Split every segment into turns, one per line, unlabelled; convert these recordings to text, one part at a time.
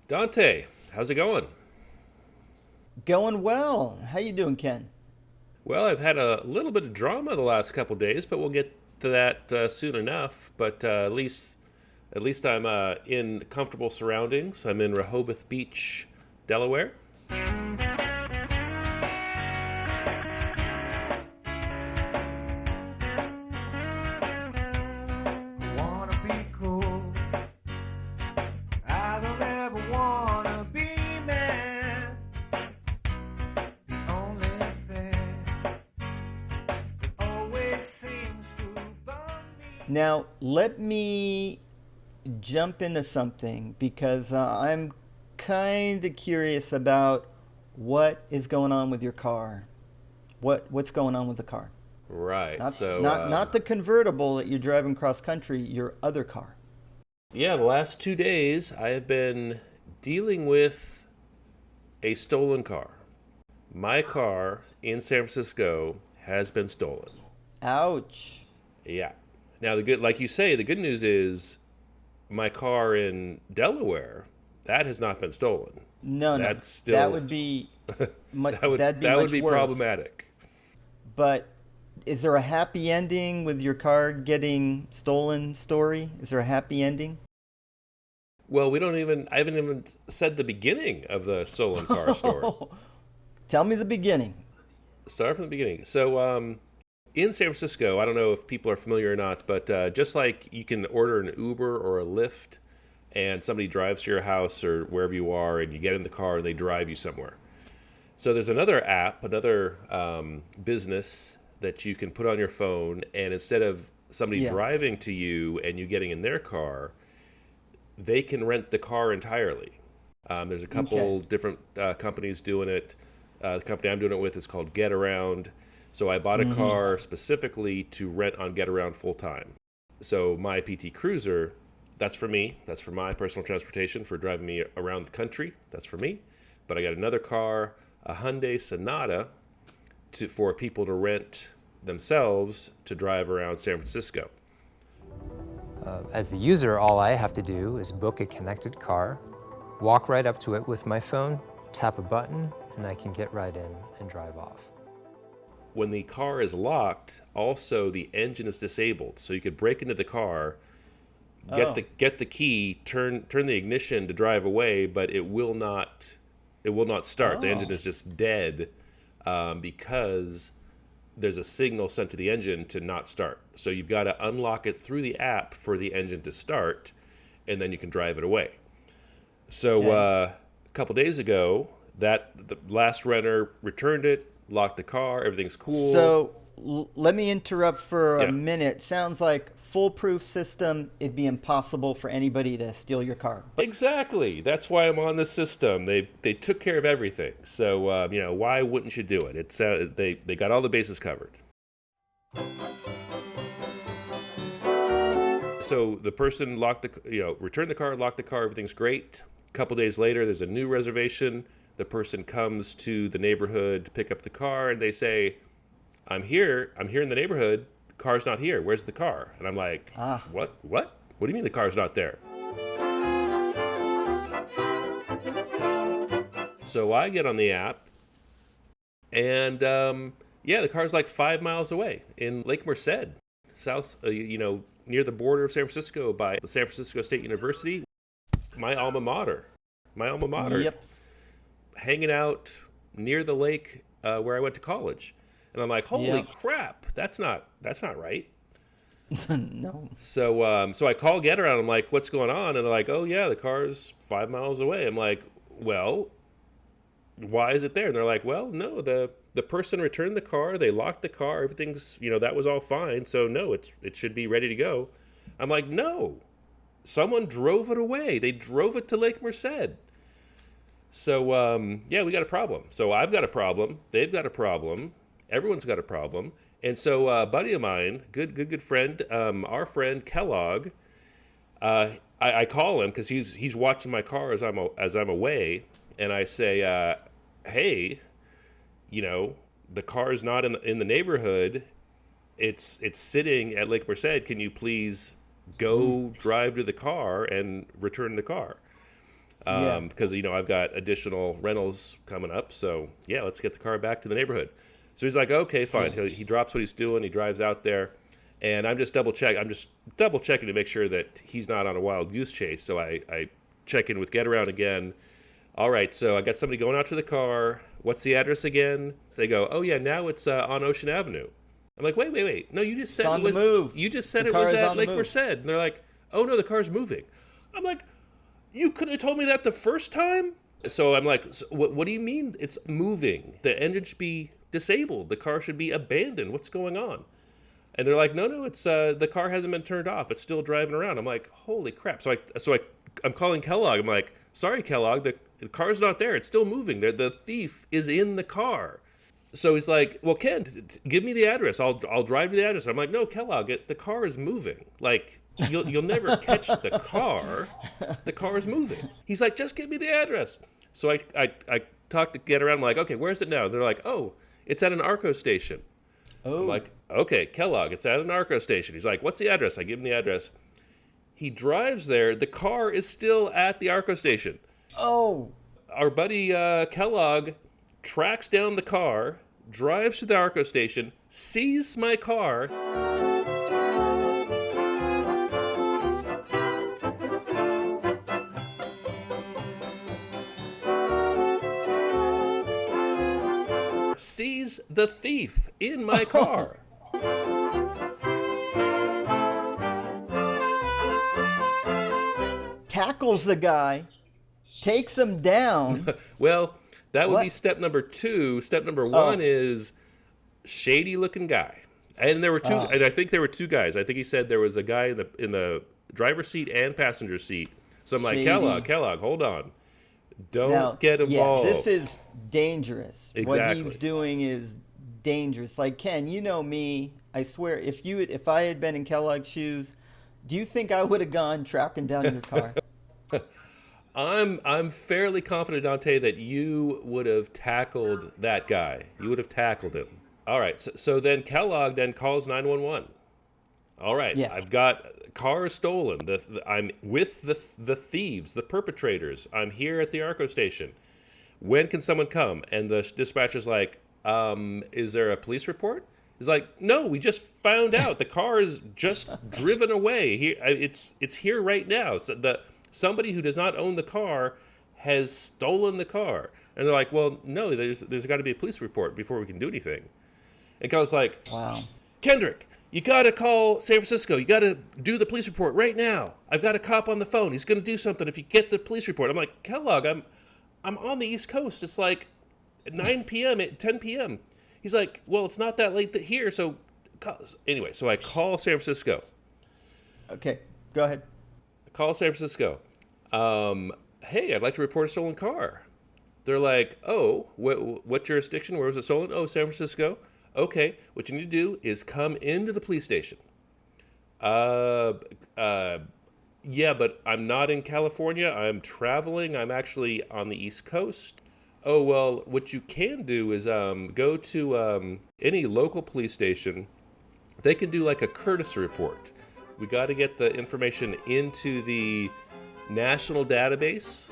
Dante, how's it going?
Going well. How you doing, Ken?
Well, I've had a little bit of drama the last couple days, but we'll get to that soon enough. But at least I'm in comfortable surroundings. I'm in Rehoboth Beach, Delaware.
Wanna be cool. I don't ever wanna be man. The only thing that always seems to bum me.
Now, let me jump into something because I'm kind of curious about what is going on with your car. What's going on with the car?
Right.
Not
So,
not not the convertible that you're driving cross country, your other car.
yeah, the last 2 days I have been dealing with a stolen car. My car in San Francisco has been stolen.
Ouch.
Yeah. Now the good, like you say, the good news is my car in Delaware, that has not been stolen.
No, no.
That's
That
still
would be much
that would
that'd be
that would
much
be
worse.
problematic.
But is there a happy ending with your car getting stolen story? Is there a happy ending?
Well, we don't even I haven't even said the beginning of the stolen car story.
Tell me the beginning.
Start from the beginning. So, in San Francisco, I don't know if people are familiar or not, but just like you can order an Uber or a Lyft, and somebody drives to your house or wherever you are, and you get in the car and they drive you somewhere. So there's another app, another business that you can put on your phone, and instead of somebody
Yeah.
driving to you and you getting in their car, they can rent the car entirely. There's a
Okay.
couple different companies doing it. The company I'm doing it with is called Get Around. So I bought a
Mm-hmm.
car specifically to rent on Get Around full time. So my PT Cruiser, that's for me. That's for my personal transportation for driving me around the country. That's for me. But I got another car, a Hyundai Sonata, for people to rent themselves to drive around San Francisco.
As a user, all I have to do is book a connected car, walk right up to it with my phone, tap a button, and I can get right in and drive off.
When the car is locked, also the engine is disabled. So you could break into the car, get the
Oh.
get the key, turn the ignition to drive away, but it will not start. The engine
Oh.
is just dead because there's a signal sent to the engine to not start. So you've got to unlock it through the app for the engine to start, and then you can drive it away. So
Okay.
a couple days ago, that the last renter returned it, locked the car, everything's cool.
So let me interrupt for a
Yeah,
minute. Sounds like foolproof system. It'd be impossible for anybody to steal your car. But
exactly. That's why I'm on the system. They took care of everything. So why wouldn't you do it? It's they got all the bases covered. So the person returned the car, locked the car, everything's great. A couple days later, there's a new reservation. The person comes to the neighborhood to pick up the car, and they say, I'm here in the neighborhood. The car's not here. Where's the car?" And I'm like,
ah,
What do you mean the car's not there?" So I get on the app, and yeah, the car's like 5 miles away in Lake Merced, south, near the border of San Francisco by the San Francisco State University, my alma mater. My alma mater,
yep.
hanging out near the lake where I went to college. And I'm like, holy
Yep.
crap, that's not right.
No.
So I call Getter out. I'm like, what's going on? And they're like, oh yeah, the car's 5 miles away. I'm like, well, why is it there? And they're like, well, no, the person returned the car. They locked the car. Everything's that was all fine. So no, it should be ready to go. I'm like, no, someone drove it away. They drove it to Lake Merced. So yeah, we got a problem. So I've got a problem. They've got a problem. Everyone's got a problem. And so a buddy of mine, good friend, our friend Kellogg, I call him because he's watching my car as I'm away, and I say, hey, the car's not in the neighborhood. It's sitting at Lake Merced. Can you please
Mm.
go drive to the car and return the car?
Yeah.
because I've got additional rentals coming up. So yeah, let's get the car back to the neighborhood. So he's like, okay, fine.
Yeah.
He drops what he's doing. He drives out there, and I'm just double checking to make sure that he's not on a wild goose chase. So I check in with Get Around again. All right, so I got somebody going out to the car. What's the address again? So they go, oh yeah, now it's on Ocean Avenue. I'm like, wait. No, you just said
on
it
the
was.
move.
You just said
The
it
car
was
is
at
on the
Lake
move.
Merced. And they're like, oh no, the car's moving. I'm like, you could have told me that the first time. So I'm like, so what do you mean it's moving? The engine should be disabled. The car should be abandoned. What's going on? And they're like, no, it's the car hasn't been turned off. It's still driving around. I'm like, holy crap. I'm calling Kellogg. I'm like, sorry, Kellogg, the car's not there. It's still moving. The thief is in the car. So he's like, well, Ken, give me the address. I'll drive you the address. I'm like, no, Kellogg, the car is moving. Like, you'll never catch the car. The car is moving. He's like, just give me the address. So I talked to Get Around. I'm like, okay, where's it now? They're like, oh, it's at an Arco station.
Oh.
I'm like, okay, Kellogg, it's at an Arco station. He's like, what's the address? I give him the address. He drives there. The car is still at the Arco station.
Oh.
Our buddy Kellogg tracks down the car, drives to the Arco station, sees my car. Sees the thief in my car.
Tackles the guy, takes him down.
Well, that would be
What?
step number 2. Step number 1 is shady looking guy. And there were two, and I think there were 2 guys. I think he said there was a guy in the driver's seat and passenger seat. So I'm like,
Shady.
Kellogg, hold on. Don't
Now,
get involved.
Yeah, this is dangerous. What
Exactly.
he's doing is dangerous. Like, Ken, you know me. I swear, if I had been in Kellogg's shoes, do you think I would have gone tracking down your car?
I'm fairly confident, Dante, that you would have tackled that guy. You would have tackled him. All right. So then Kellogg then calls 911. All right.
Yeah.
I've got car stolen. I'm with the thieves, the perpetrators. I'm here at the Arco station. When can someone come? And the dispatcher's like, is there a police report? He's like, no, we just found out the car is just driven away. Here, it's here right now. So somebody who does not own the car has stolen the car. And they're like, well, no, there's got to be a police report before we can do anything. And Kyle's like,
Wow.
Kendrick, you got to call San Francisco. You got to do the police report right now. I've got a cop on the phone. He's going to do something if you get the police report. I'm like, Kellogg, I'm on the East Coast. It's like 9 p.m., 10 p.m. He's like, well, it's not that late here. So anyway, so I call San Francisco.
Okay, go ahead.
Call San Francisco. Hey, I'd like to report a stolen car. They're like, oh, what jurisdiction? Where was it stolen? Oh, San Francisco. Okay, what you need to do is come into the police station. Yeah, but I'm not in California. I'm traveling. I'm actually on the East Coast. Oh, well, what you can do is go to any local police station. They can do like a courtesy report. We got to get the information into the national database.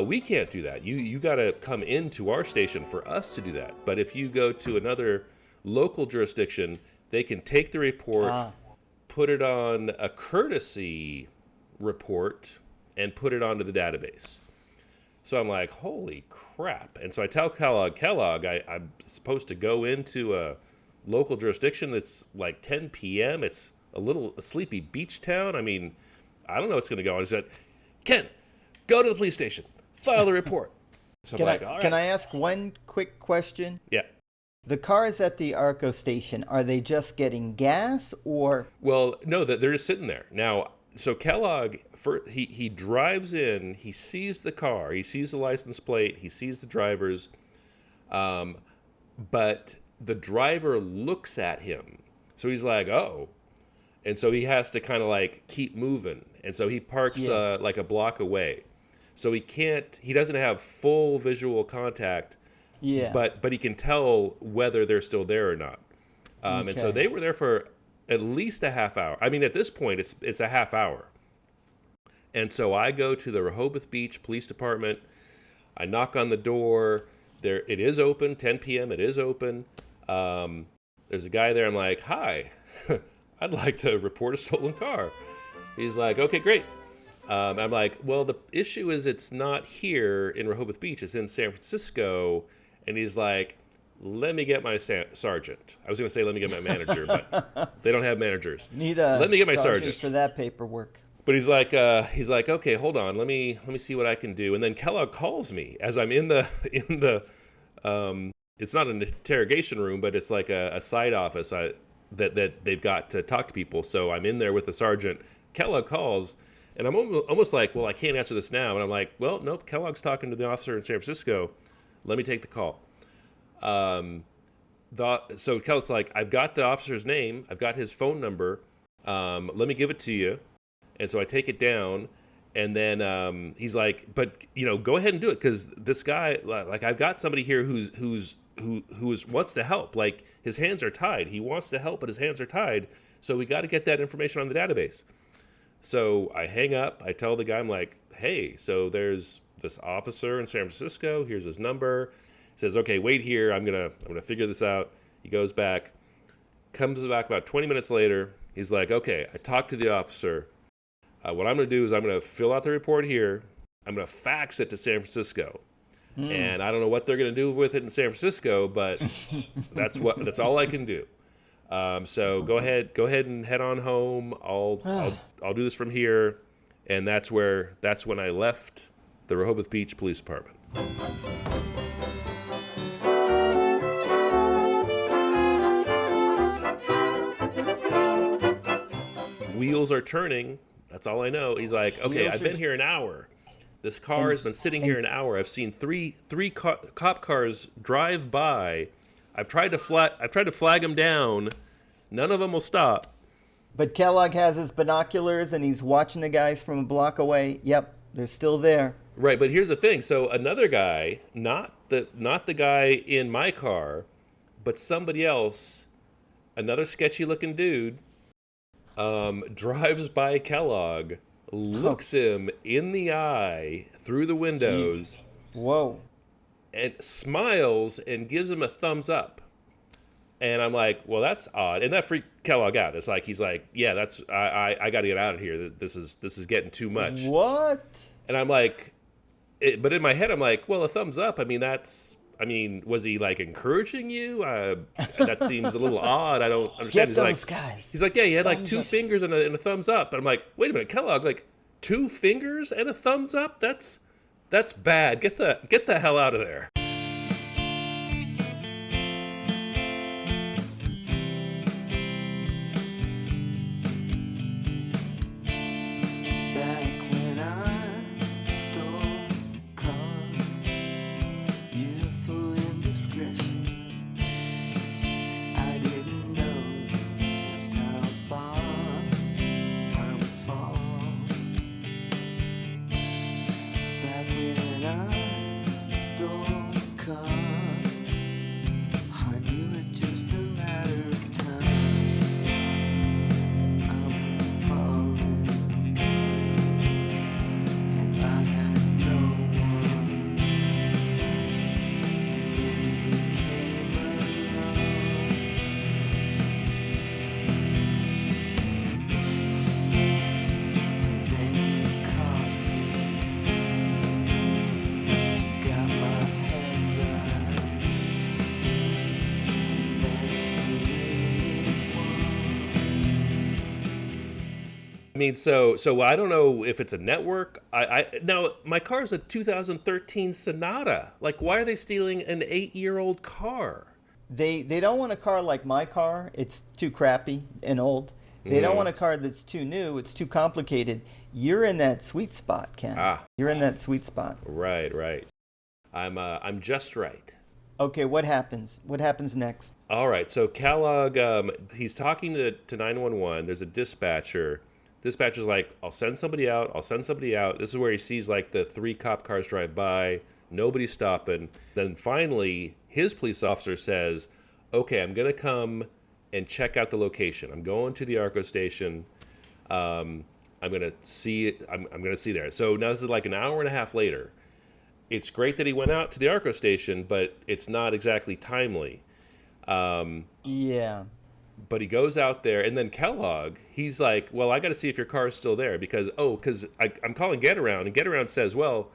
We can't do that. You got to come into our station for us to do that. But if you go to another local jurisdiction, they can take the report, put it on a courtesy report, and put it onto the database. So I'm like, holy crap. And so I tell Kellogg, I'm supposed to go into a local jurisdiction that's like 10 p.m. It's a sleepy beach town. I mean, I don't know what's going to go on. He said, Ken, go to the police station, file the report. So I'm like, all right.
Can I ask one quick question?
Yeah.
The cars at the Arco station, are they just getting gas or?
Well, no, they're just sitting there. Now, so Kellogg, he drives in, he sees the car, he sees the license plate, he sees the drivers, but the driver looks at him. So he's like, oh. And so he has to kind of like keep moving. And so he parks like a block away. So he doesn't have full visual contact.
Yeah.
But he can tell whether they're still there or not. And so they were there for at least a half hour. I mean, at this point, it's a half hour. And so I go to the Rehoboth Beach Police Department. I knock on the door. There, it is open. 10 p.m. It is open. There's a guy there. I'm like, "Hi, I'd like to report a stolen car." He's like, "Okay, great." I'm like, "Well, the issue is it's not here in Rehoboth Beach. It's in San Francisco." And he's like, "Let me get my sergeant." I was going to say, "Let me get my manager," but they don't have managers.
Need a
Let me get my sergeant
for that paperwork.
But he's like, "Okay, hold on. Let me see what I can do." And then Kellogg calls me as I'm in the it's not an interrogation room, but it's like a side office that they've got to talk to people. So I'm in there with the sergeant. Kellogg calls, and I'm almost like, "Well, I can't answer this now." And I'm like, "Well, nope. Kellogg's talking to the officer in San Francisco. Let me take the call." So Kellogg's like, "I've got the officer's name. I've got his phone number. Let me give it to you." And so I take it down, and then he's like, "But go ahead and do it, because this guy, like, I've got somebody here who wants to help. Like, his hands are tied. He wants to help, but his hands are tied. So we got to get that information on the database." So I hang up. I tell the guy, I'm like, "Hey, so there's this officer in San Francisco. Here's his number." He says, "Okay, wait here. I'm gonna figure this out." He goes back, comes back about 20 minutes later. He's like, "Okay, I talked to the officer. What I'm going to do is I'm going to fill out the report here. I'm going to fax it to San Francisco. And I don't know what they're going to do with it in San Francisco, but that's all I can do. So go ahead and head on home. I'll do this from here." And that's when I left the Rehoboth Beach Police Department. Wheels are turning. That's all I know. He's like, "Okay, I've been here an hour. This car has been sitting here an hour. I've seen three cop cars drive by. I've tried to flag them down. None of them will stop."
But Kellogg has his binoculars and he's watching the guys from a block away. Yep, they're still there.
Right, but here's the thing. So another guy, not the guy in my car, but somebody else, another sketchy looking dude, drives by Kellogg, looks him in the eye through the windows.
Jeez. Whoa.
And smiles and gives him a thumbs up. And I'm like, "Well, that's odd." And that freaked Kellogg out. It's like, he's like, "Yeah, I got to get out of here. This is getting too much."
What?
And I'm like, but in my head, I'm like, "Well, a thumbs up. Was he like encouraging you? That seems a little odd. I don't understand."
Get those guys.
He's like, "Yeah, he had like
Thumbs
two
up.
fingers and a thumbs up." And I'm like, "Wait a minute, Kellogg, like 2 fingers and a thumbs up? That's bad. Get the hell out of there."
Back when I stole cars, youthful indiscretion, I didn't know just how far I would fall. Back when I stole cars, I knew it just a matter of time. I was falling, and I had no one. Then you came along, and then you caught me, got my head right, and that's the way it was.
So I don't know if it's a network. Now my car's a 2013 Sonata. Like, why are they stealing an 8-year-old car?
They don't want a car like my car. It's too crappy and old. They don't want a car that's too new. It's too complicated. You're in that sweet spot, Ken. You're in that sweet spot.
Right. I'm just right.
Okay, what happens? What happens next?
All right, so Kellogg, he's talking to 911. There's a dispatcher. Dispatcher's like, I'll send somebody out. This is where he sees like the 3 cop cars drive by. Nobody's stopping. Then finally, his police officer says, "Okay, I'm going to come and check out the location. I'm going to the Arco station. I'm gonna see it. I'm gonna see there. So now this is like an hour and a half later. It's great that he went out to the Arco station, but it's not exactly timely. Um,
Yeah.
but he goes out there, and then Kellogg, he's like, "Well, I got to see if your car is still there because I'm calling Get Around, and Get Around says, well,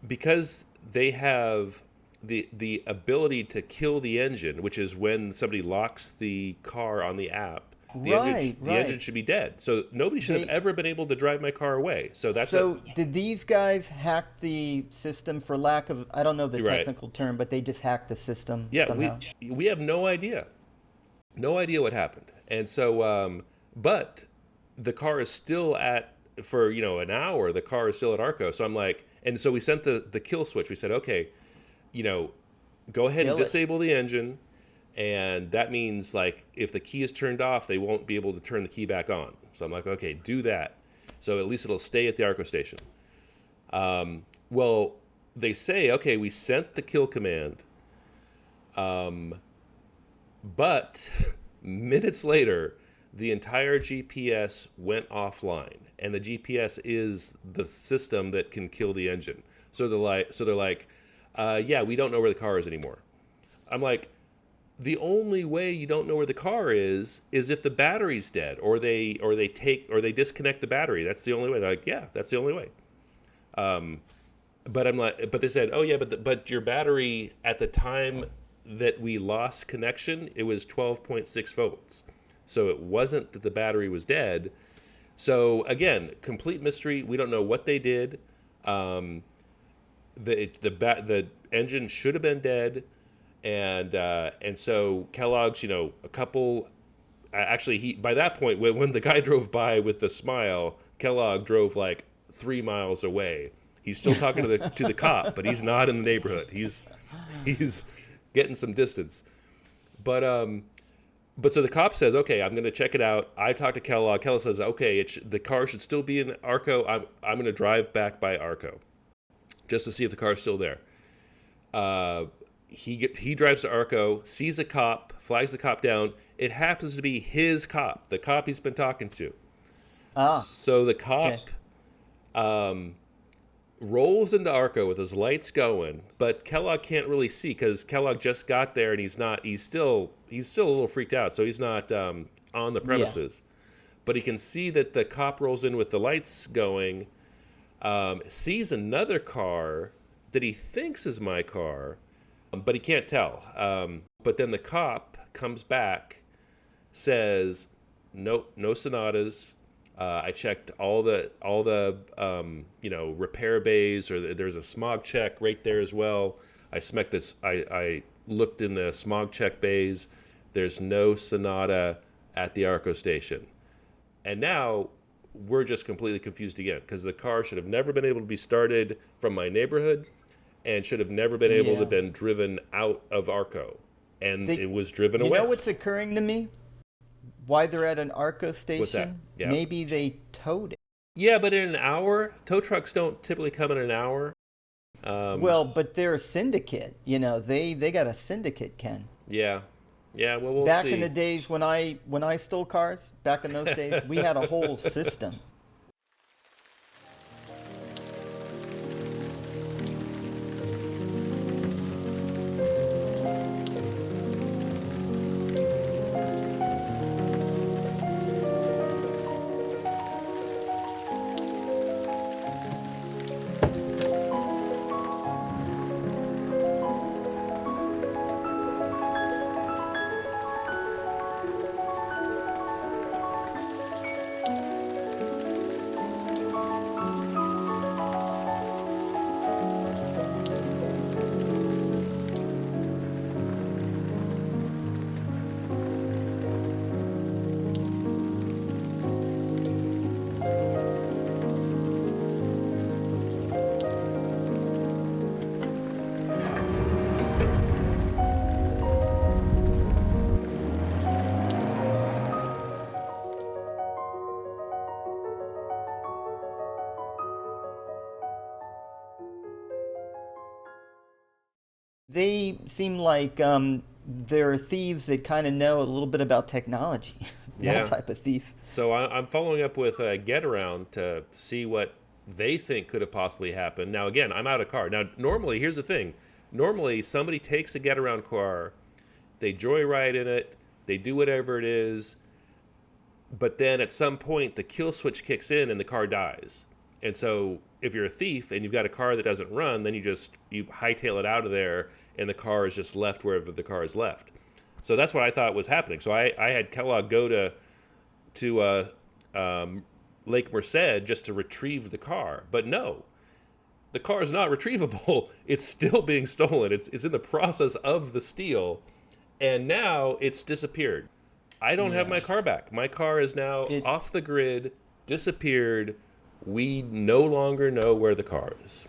because they have the ability to kill the engine, which is when somebody locks the car on the app,
Right,
the engine
right.
should be dead. So nobody should have
They
ever been able to drive my car away. So that's a
so did these guys hack the system for lack of I don't know the
right.
technical term, but they just hacked the system
Yeah,
somehow?
we have no idea what happened, and so but the car is still at for an hour. The car is still at Arco. So I'm like, and so we sent the kill switch. We said, okay, you know, go ahead and
Kill it.
disable the engine, and that means like if the key is turned off, they won't be able to turn the key back on. So I'm like, okay, do that. So at least it'll stay at the Arco station. Well, they say, okay, we sent the kill command, um, but minutes later, the entire GPS went offline, and the GPS is the system that can kill the engine. So they're like, yeah, we don't know where the car is anymore. I'm like, the only way you don't know where the car is if the battery's dead, or they disconnect the battery. That's the only way. They're like, yeah, that's the only way. Um, but I'm like, but they said, oh yeah, but your battery at the time that we lost connection, it was 12.6 volts. So it wasn't that the battery was dead. So again, complete mystery. We don't know what they did. Um, the engine should have been dead, and so Kellogg's, a couple. Actually, he by that point, when the guy drove by with the smile, Kellogg drove like 3 miles away. He's still talking to the cop, but he's not in the neighborhood. He's getting some distance. But but so the cop says, okay, I'm going to check it out. I talked to Kellogg. Kellogg says, okay, the car should still be in Arco. I'm going to drive back by Arco just to see if the car's still there. Uh, he drives to Arco, sees a cop, flags the cop down. It happens to be his cop, the cop he's been talking to.
Ah,
So the cop
okay.
um, rolls into Arco with his lights going, but Kellogg can't really see because Kellogg just got there and he's still a little freaked out, so he's not on the
Yeah.
premises. But he can see that the cop rolls in with the lights going, sees another car that he thinks is my car, but he can't tell. But then the cop comes back, says, "Nope, no Sonatas. I checked all the repair bays, or there's a smog check right there as well. I looked in the smog check bays. There's no Sonata at the Arco station, and now we're just completely confused again because the car should have never been able to be started from my neighborhood, and should have never been able to
Yeah.
been driven out of Arco, and
They
it was driven
You know
away.
what's occurring to me? Why they're at an Arco
What's that?
station?
Yeah.
Maybe they towed it.
Yeah, but in an hour, tow trucks don't typically come in an hour. Um,
Well, but they're a syndicate. They got a syndicate, Ken.
yeah, yeah. Well, we'll
Back in
see.
the days when I stole cars, back in those days, we had a whole system. They seem like they're thieves that kind of know a little bit about technology. that
Yeah.
type of thief.
So I'm following up with Get Around to see what they think could have possibly happened. Now, again, I'm out of car. Now, normally, here's the thing. Normally, somebody takes a Get Around car, they joyride in it, they do whatever it is, but then at some point the kill switch kicks in and the car dies. And so if you're a thief and you've got a car that doesn't run, then you hightail it out of there and the car is just left wherever the car is left. So that's what I thought was happening. So I had Kellogg go to Lake Merced just to retrieve the car. But no, the car is not retrievable. It's still being stolen. It's in the process of the steal, and now it's disappeared. I don't have my
Yeah.
car back. My car is now
It
off the grid, disappeared. We no longer know where the car is.